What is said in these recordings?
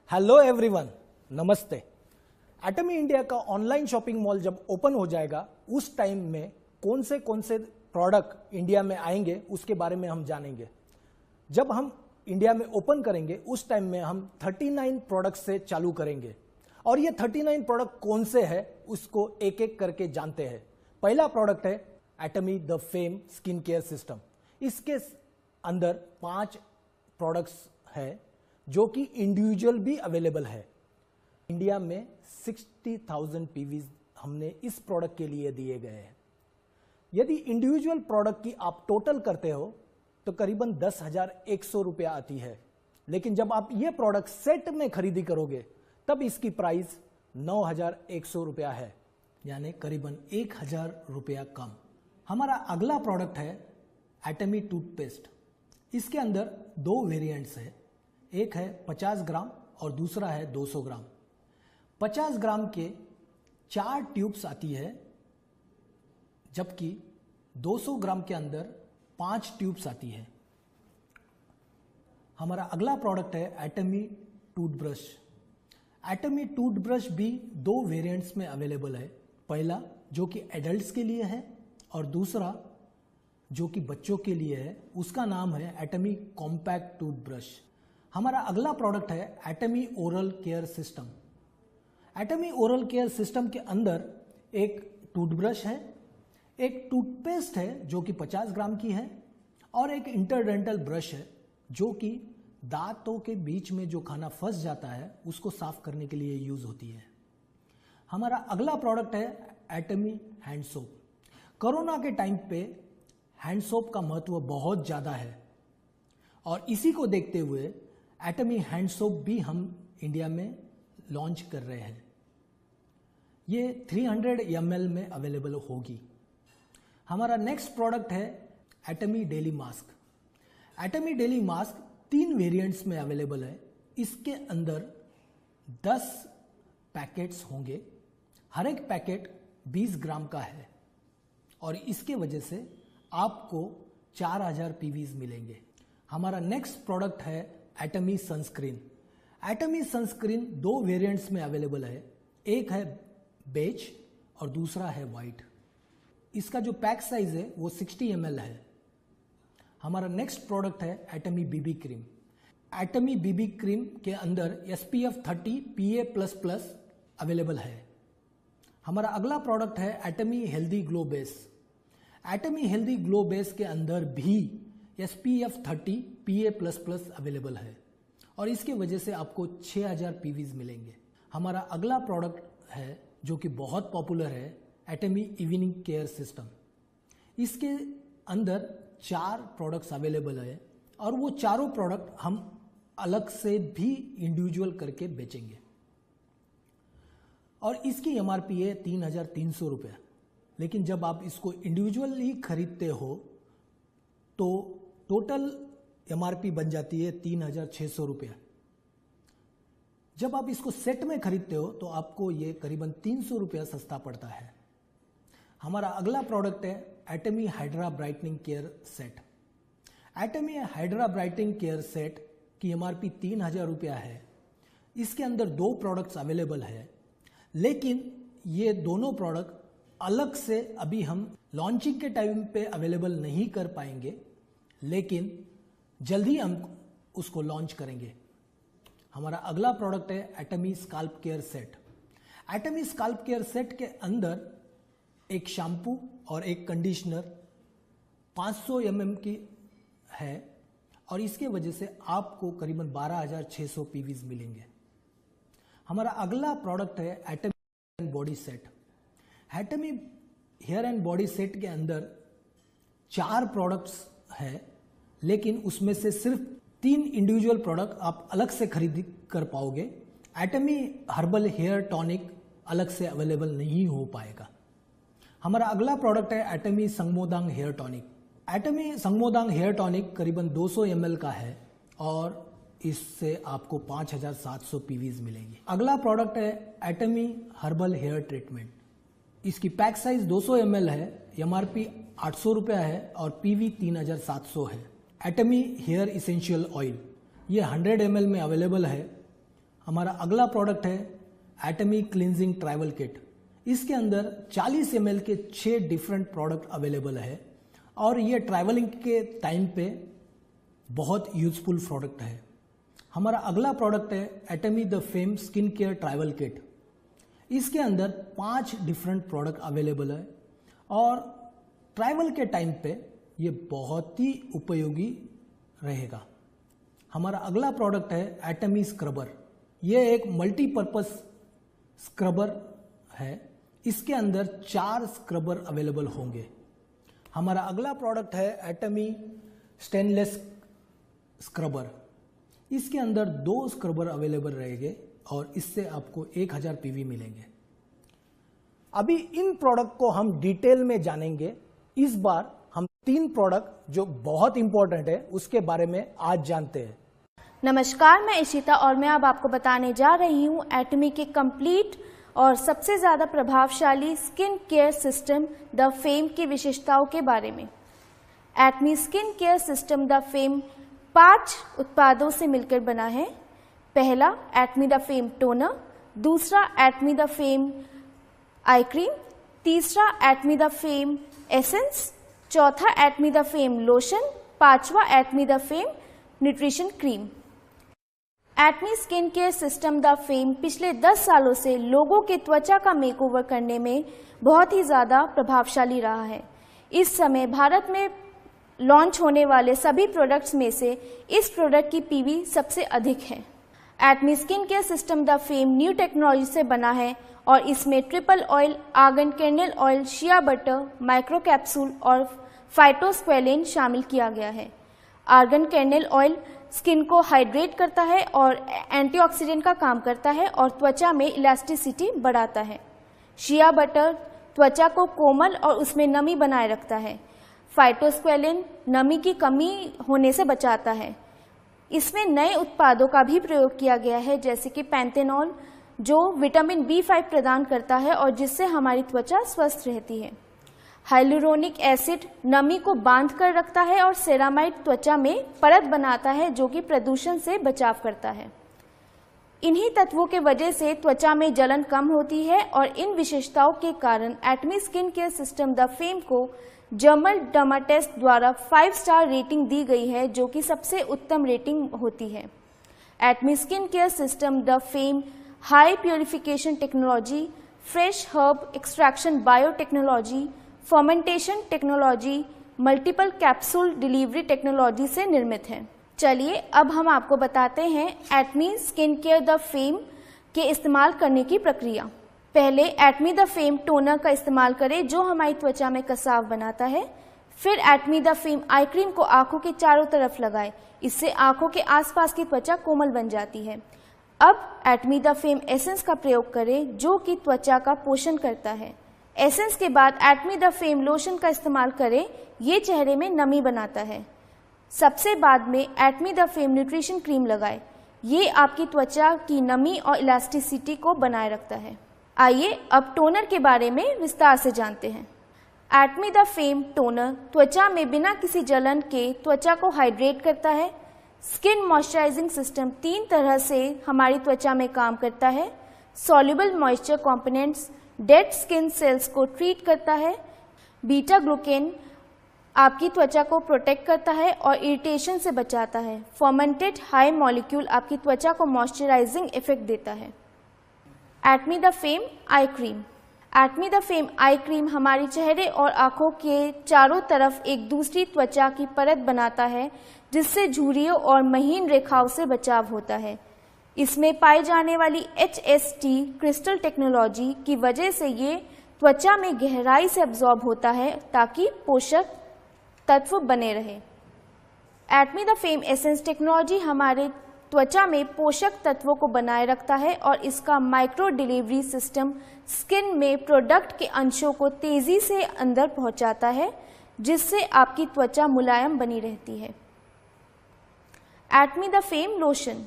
Hello everyone, नमस्ते। एटमी India का online shopping mall जब ओपन हो जाएगा उस टाइम में कौन से प्रोडक्ट इंडिया में आएंगे उसके बारे में हम जानेंगे। जब हम इंडिया में ओपन करेंगे उस टाइम में हम 39 प्रोडक्ट से चालू करेंगे और ये 39 प्रोडक्ट कौन से हैं उसको एक एक करके जानते हैं। पहला प्रोडक्ट है Atomy the fame skin care system. इसके अंदर 5 प्रोडक्ट्स है जो कि इंडिविजुअल भी अवेलेबल है। इंडिया में 60,000 पीवीज हमने इस प्रोडक्ट के लिए दिए गए हैं। यदि इंडिविजुअल प्रोडक्ट की आप टोटल करते हो तो करीबन 10,100 रुपया आती है, लेकिन जब आप ये प्रोडक्ट सेट में खरीदी करोगे तब इसकी प्राइस 9,100 रुपया है, यानी करीबन 1,000 रुपया कम। हमारा अगला प्रोडक्ट है एटमी टूथपेस्ट। इसके अंदर 2 वेरिएंट्स है, एक है 50 ग्राम और दूसरा है 200 ग्राम। 50 ग्राम के 4 ट्यूब्स आती है, जबकि 200 ग्राम के अंदर 5 ट्यूब्स आती है। हमारा अगला प्रोडक्ट है एटमी टूथब्रश। एटमी टूथब्रश भी 2 वेरिएंट्स में अवेलेबल है। पहला जो कि एडल्ट्स के लिए है और दूसरा जो कि बच्चों के लिए है, उसका नाम है एटमी कॉम्पैक्ट टूथब्रश। हमारा अगला प्रोडक्ट है Atomy oral care system. Atomy oral care system के अंदर एक टूथब्रश है, एक टूथपेस्ट है जो कि 50 ग्राम की है और एक इंटरडेंटल ब्रश है जो कि दांतों के बीच में जो खाना फंस जाता है उसको साफ करने के लिए यूज होती है। हमारा अगला प्रोडक्ट है एटमी हैंड सोप। कोरोना के टाइम पे हैंड सोप का महत्व बहुत ज़्यादा है और इसी को देखते हुए एटमी हैंड सोप भी हम इंडिया में लॉन्च कर रहे हैं। ये 300 ml में अवेलेबल होगी। हमारा नेक्स्ट प्रोडक्ट है Atomy daily mask. Atomy daily mask 3 variants में अवेलेबल है। इसके अंदर 10 पैकेट्स होंगे, हर एक पैकेट 20 ग्राम का है और इसके वजह से आपको 4,000 पीवीज मिलेंगे। हमारा नेक्स्ट प्रोडक्ट है एटमी सनस्क्रीन। एटमी सनस्क्रीन 2 वेरिएंट्स में अवेलेबल है, एक है बेज और दूसरा है वाइट। इसका जो पैक साइज है वो 60 ml है। हमारा नेक्स्ट प्रोडक्ट है एटमी बीबी क्रीम। एटमी बीबी क्रीम के अंदर SPF 30 PA++ अवेलेबल है। हमारा अगला प्रोडक्ट है Atomy healthy glow base. Atomy healthy glow base के अंदर भी SPF 30 PA++ अवेलेबल है और इसके वजह से आपको 6,000 पीवीज मिलेंगे। हमारा अगला प्रोडक्ट है जो कि बहुत पॉपुलर है एटमी इवनिंग केयर सिस्टम। इसके अंदर 4 प्रोडक्ट्स अवेलेबल है और वो चारों प्रोडक्ट हम अलग से भी इंडिविजुअल करके बेचेंगे और इसकी MRP है 3,300 रुपया। लेकिन जब आप इसको इंडिविजुअली खरीदते हो तो टोटल MRP बन जाती है 3,600 रुपया। जब आप इसको सेट में खरीदते हो तो आपको ये करीबन 300 रुपया सस्ता पड़ता है। हमारा अगला प्रोडक्ट है Atomy hydra brightening care set. Atomy hydra brightening care set की MRP 3,000 रुपया है। इसके अंदर 2 प्रोडक्ट्स अवेलेबल है, लेकिन ये दोनों प्रोडक्ट अलग से अभी हम लॉन्चिंग के टाइम पे अवेलेबल नहीं कर पाएंगे, लेकिन जल्दी हम उसको लॉन्च करेंगे। हमारा अगला प्रोडक्ट है Atomy scalp care set. Atomy scalp care set के अंदर एक शैम्पू और एक कंडीशनर 500 ml की है और इसके वजह से आपको करीबन 12,600 पीवीज मिलेंगे। हमारा अगला प्रोडक्ट है Atomy body set. Atomy hair and body set के अंदर 4 प्रोडक्ट्स है, लेकिन उसमें से सिर्फ 3 इंडिविजुअल प्रोडक्ट आप अलग से खरीद कर पाओगे। एटमी हर्बल हेयर टॉनिक अलग से अवेलेबल नहीं हो पाएगा। हमारा अगला प्रोडक्ट है एटमी संगमोदांग हेयर टॉनिक। एटमी संगमोदांग हेयर टॉनिक करीबन 200 ml का है और इससे आपको 5,700 पीवीज मिलेंगे। अगला प्रोडक्ट है एटमी हर्बल हेयर ट्रीटमेंट। इसकी पैक साइज 200 ml है, MRP 800 रुपया है और PV 3,700 है। एटमी हेयर इसेंशियल ऑयल ये 100 ml में अवेलेबल है। हमारा अगला प्रोडक्ट है एटमी क्लींजिंग ट्रैवल किट। इसके अंदर 40 ml के 6 डिफरेंट प्रोडक्ट अवेलेबल है और ये ट्रैवलिंग के टाइम पे बहुत यूजफुल प्रोडक्ट है। हमारा अगला प्रोडक्ट है Atomy the fame skin care travel kit. इसके अंदर 5 डिफरेंट प्रोडक्ट अवेलेबल है और ट्रैवल के टाइम पे ये बहुत ही उपयोगी रहेगा। हमारा अगला प्रोडक्ट है एटमी स्क्रबर। ये एक मल्टीपर्पज स्क्रबर है। इसके अंदर 4 स्क्रबर अवेलेबल होंगे। हमारा अगला प्रोडक्ट है एटमी स्टेनलेस स्क्रबर। इसके अंदर 2 स्क्रबर अवेलेबल रहेंगे और इससे आपको 1000 पीवी मिलेंगे। अभी इन प्रोडक्ट को हम डिटेल में जानेंगे। इस बार हम 3 प्रोडक्ट जो बहुत इंपॉर्टेंट है उसके बारे में आज जानते हैं। नमस्कार, मैं इशिता और मैं अब आपको बताने जा रही हूँ एटमी के कंप्लीट और सबसे ज़्यादा प्रभावशाली skin care system the fame की विशेषताओं के बारे में। Atomy skin care system the fame 5 उत्पादों से मिलकर बना है। पहला एटमी द फेम टोनर, दूसरा एटमी द फेम आई क्रीम, तीसरा एटमी द फेम एसेंस, चौथा एटमी द फेम लोशन, पांचवा Atomy the fame nutrition cream. Atomy skin care system the fame पिछले 10 सालों से लोगों के त्वचा का मेकओवर करने में बहुत ही ज़्यादा प्रभावशाली रहा है। इस समय भारत में लॉन्च होने वाले सभी प्रोडक्ट्स में से इस प्रोडक्ट की पीवी सबसे अधिक है। Atomy skin care system the fame new technology से बना है और इसमें triple oil, argan kernel oil, shea butter, micro capsule और फाइटोस्क्वेलेन शामिल किया गया है। आर्गन कैर्नेल ऑयल स्किन को हाइड्रेट करता है और एंटीऑक्सीडेंट का काम करता है और त्वचा में इलास्टिसिटी बढ़ाता है। शिया बटर त्वचा को कोमल और उसमें नमी बनाए रखता है। फाइटोस्क्वेलेन नमी की कमी होने से बचाता है। इसमें नए उत्पादों का भी प्रयोग किया गया है जैसे कि पैंथेनॉल जो विटामिन B5 प्रदान करता है और जिससे हमारी त्वचा स्वस्थ रहती है। हाइलुरोनिक एसिड नमी को बांध कर रखता है और सेरामाइड त्वचा में परत बनाता है जो कि प्रदूषण से बचाव करता है। इन्हीं तत्वों के वजह से त्वचा में जलन कम होती है और इन विशेषताओं के कारण Atomy skin care system the fame को जर्मन डर्माटेस्ट द्वारा 5 स्टार रेटिंग दी गई है जो कि सबसे उत्तम रेटिंग होती है। Atomy skin care system the fame high purification technology, fresh herb extraction biotechnology, fermentation technology, multiple capsule delivery technology से निर्मित है। चलिए अब हम आपको बताते हैं Atomy skin care the fame के इस्तेमाल करने की प्रक्रिया। पहले एटमी द फेम टोनर का इस्तेमाल करें जो हमारी त्वचा में कसाव बनाता है। फिर एटमी द फेम आई क्रीम को आंखों के चारों तरफ लगाएं। इससे आंखों के आसपास की त्वचा कोमल बन जाती है। अब एटमी द फेम एसेंस का प्रयोग करें जो कि त्वचा का पोषण करता है। एसेंस के बाद एटमी द फेम लोशन का इस्तेमाल करें, ये चेहरे में नमी बनाता है। सबसे बाद में एटमी द फेम न्यूट्रिशन क्रीम लगाएं, ये आपकी त्वचा की नमी और इलास्टिसिटी को बनाए रखता है। आइए अब टोनर के बारे में विस्तार से जानते हैं। एटमी द फेम टोनर त्वचा में बिना किसी जलन के त्वचा को हाइड्रेट करता है। स्किन मॉइस्चराइजिंग सिस्टम 3 तरह से हमारी त्वचा में काम करता है। Soluble moisture components dead skin cells को ट्रीट करता है। बीटा ग्लूकेन आपकी त्वचा को प्रोटेक्ट करता है और इरिटेशन से बचाता है। फर्मेंटेड हाई मॉलिक्यूल आपकी त्वचा को मॉइस्चराइजिंग इफेक्ट देता है। Atomy the fame eye cream. Atomy the fame eye cream हमारी चेहरे और आंखों के चारों तरफ एक दूसरी त्वचा की परत बनाता है जिससे झुर्रियों और महीन रेखाओं से बचाव होता है। इसमें पाई जाने वाली HST क्रिस्टल टेक्नोलॉजी की वजह से ये त्वचा में गहराई से अब्जॉर्ब होता है ताकि पोषक तत्व बने रहे। एटमी द फेम एसेंस टेक्नोलॉजी हमारे त्वचा में पोषक तत्वों को बनाए रखता है और इसका माइक्रो डिलीवरी सिस्टम स्किन में प्रोडक्ट के अंशों को तेजी से अंदर पहुंचाता है जिससे आपकी त्वचा मुलायम बनी रहती है। Atomy the fame lotion.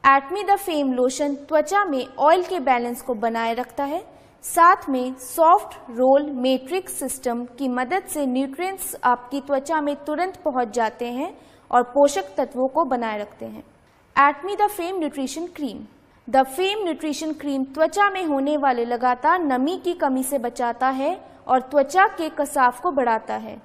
Atomy the fame lotion त्वचा में ऑयल के बैलेंस को बनाए रखता है। साथ में सॉफ्ट रोल मैट्रिक्स सिस्टम की मदद से न्यूट्रिएंट्स आपकी त्वचा में तुरंत पहुंच जाते हैं और पोषक तत्वों को बनाए रखते हैं। Atomy the fame nutrition cream. The fame nutrition cream त्वचा में होने वाले लगातार नमी की कमी से बचाता है और त्वचा के कसाव को बढ़ाता है।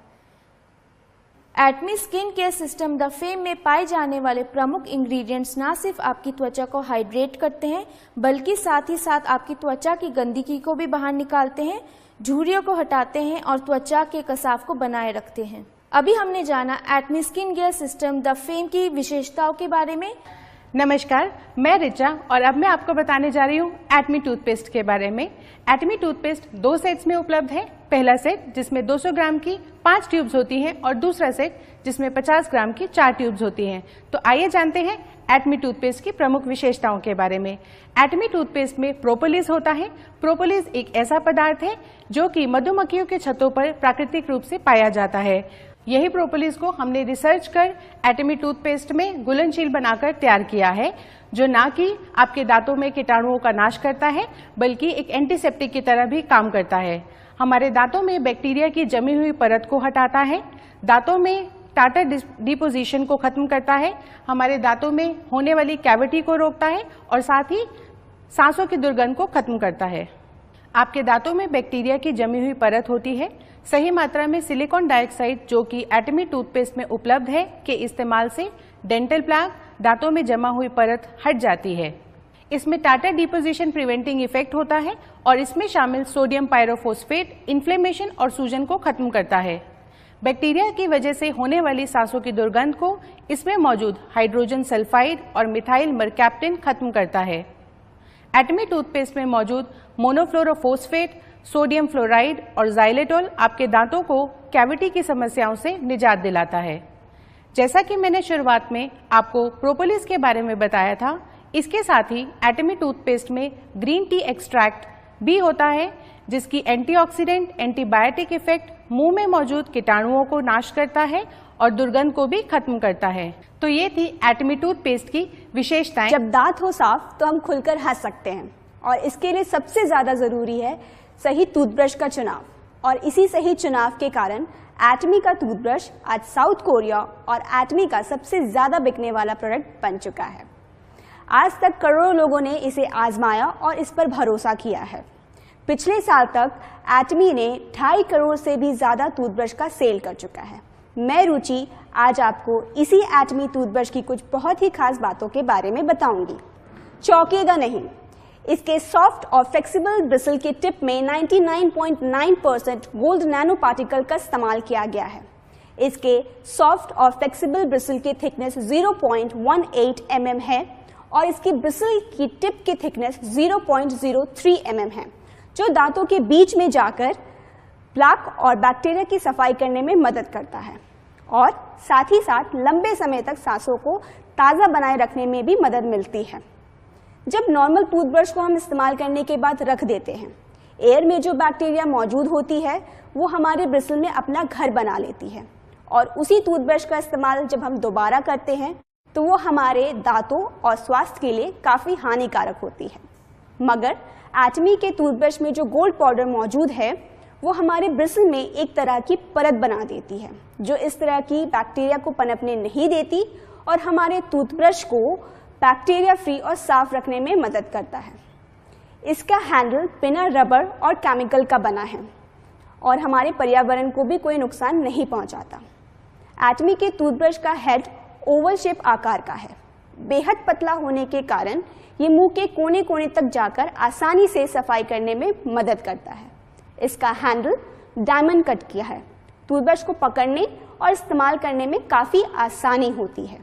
Atomy skin care system the fame में पाए जाने वाले प्रमुख इंग्रेडिएंट्स ना सिर्फ आपकी त्वचा को हाइड्रेट करते हैं बल्कि साथ ही साथ आपकी त्वचा की गंदगी को भी बाहर निकालते हैं, झुर्रियों को हटाते हैं और त्वचा के कसाव को बनाए रखते हैं। अभी हमने जाना Atomy skin care system the fame की विशेषताओं के बारे में। नमस्कार, मैं रिचा और अब मैं आपको बताने जा रही हूँ एटमी टूथपेस्ट के बारे में। एटमी टूथपेस्ट 2 सेट्स में उपलब्ध है। पहला सेट जिसमें 200 ग्राम की 5 ट्यूब्स होती हैं और दूसरा सेट जिसमें 50 ग्राम की 4 ट्यूब्स होती हैं। तो आइए जानते हैं एटमी टूथपेस्ट की प्रमुख विशेषताओं के बारे में। एटमी टूथपेस्ट में प्रोपोलिस होता है। प्रोपोलिस एक ऐसा पदार्थ है जो कि मधुमक्खियों के छत्तों पर प्राकृतिक रूप से पाया जाता है। यही प्रोपोलिस को हमने रिसर्च कर एटमी टूथपेस्ट में घुलनशील बनाकर तैयार किया है, जो ना कि आपके दांतों में कीटाणुओं का नाश करता है बल्कि एक एंटीसेप्टिक की तरह भी काम करता है। हमारे दांतों में बैक्टीरिया की जमी हुई परत को हटाता है, दांतों में टार्टर डिपोजिशन को खत्म करता है, हमारे दांतों में होने वाली कैविटी को रोकता है और साथ ही सांसों की दुर्गंध को खत्म करता है। आपके दांतों में बैक्टीरिया की जमी हुई परत होती है। सही मात्रा में सिलिकॉन डाइऑक्साइड जो कि एटमी टूथपेस्ट में उपलब्ध है के इस्तेमाल से डेंटल प्लाक, दांतों में जमा हुई परत हट जाती है। इसमें टार्टर डिपोजिशन प्रिवेंटिंग इफेक्ट होता है और इसमें शामिल सोडियम पायरोफॉस्फेट इन्फ्लेमेशन और सूजन को खत्म करता है। बैक्टीरिया की वजह से होने वाली सांसों की दुर्गंध को इसमें मौजूद हाइड्रोजन सल्फाइड और मिथाइल मरकैप्टिन खत्म करता है। एटमी टूथपेस्ट में मौजूद मोनोफ्लोरोफॉस्फेट, सोडियम फ्लोराइड और जाइलेटोल आपके दांतों को कैविटी की समस्याओं से निजात दिलाता है। जैसा कि मैंने शुरुआत में आपको प्रोपोलिस के बारे में बताया था, इसके साथ ही एटमी टूथपेस्ट में ग्रीन टी एक्सट्रैक्ट भी होता है जिसकी एंटीऑक्सीडेंट, एंटीबायोटिक इफेक्ट मुंह में मौजूद कीटाणुओं को नाश करता है और दुर्गंध को भी खत्म करता है। तो ये थी एटमी टूथपेस्ट की विशेषताएं। जब दांत हो साफ तो हम खुलकर हंस सकते हैं और इसके लिए सबसे ज्यादा जरूरी है सही टूथब्रश का चुनाव। और इसी सही चुनाव के कारण एटमी का टूथब्रश आज साउथ कोरिया और एटमी का सबसे ज्यादा बिकने वाला प्रोडक्ट बन चुका है। आज तक करोड़ों लोगों ने इसे आजमाया और इस पर भरोसा किया है। पिछले साल तक एटमी ने 2.5 करोड़ से भी ज्यादा टूथब्रश का सेल कर चुका है। मैं रुचि आज आपको इसी एटमी टूथब्रश की कुछ बहुत ही खास बातों के बारे में बताऊंगी। चौंकिएगा नहीं, इसके सॉफ्ट और फ्लेक्सिबल ब्रिसल के टिप में 99.9% गोल्ड नैनो पार्टिकल का इस्तेमाल किया गया है। इसके सॉफ्ट और फ्लेक्सिबल ब्रिसल की थिकनेस 0.18 mm है और इसकी ब्रिसल की टिप की थिकनेस 0.03 mm है, जो दांतों के बीच में जाकर प्लाक और बैक्टीरिया की सफाई करने में मदद करता है और साथ ही साथ लंबे समय तक सांसों को ताज़ा बनाए रखने में भी मदद मिलती है। जब नॉर्मल टूथब्रश को हम इस्तेमाल करने के बाद रख देते हैं, एयर में जो बैक्टीरिया मौजूद होती है वो हमारे ब्रिसल में अपना घर बना लेती है और उसी टूथब्रश का इस्तेमाल जब हम दोबारा करते हैं तो वो हमारे दांतों और स्वास्थ्य के लिए काफ़ी हानिकारक होती है। मगर एटमी के टूथब्रश में जो गोल्ड पाउडर मौजूद है वो हमारे ब्रिसल में एक तरह की परत बना देती है, जो इस तरह की बैक्टीरिया को पनपने नहीं देती और हमारे टूथब्रश को बैक्टीरिया फ्री और साफ रखने में मदद करता है। इसका हैंडल बिना रबर और केमिकल का बना है और हमारे पर्यावरण को भी कोई नुकसान नहीं पहुंचाता। एटमी के टूथब्रश का हेड ओवल शेप आकार का है। बेहद पतला होने के कारण ये मुंह के कोने कोने तक जाकर आसानी से सफाई करने में मदद करता है। इसका हैंडल डायमंड कट किया है। टूथब्रश को पकड़ने और इस्तेमाल करने में काफ़ी आसानी होती है।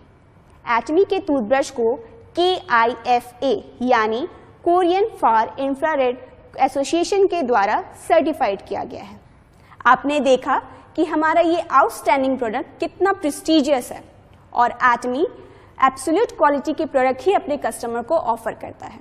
एटमी के टूथब्रश को KIFA यानी कोरियन फार इंफ्रारेड एसोसिएशन के द्वारा सर्टिफाइड किया गया है। आपने देखा कि हमारा ये आउटस्टैंडिंग प्रोडक्ट कितना प्रेस्टीजियस है और एटमी एब्सोल्यूट क्वालिटी के प्रोडक्ट ही अपने कस्टमर को ऑफर करता है।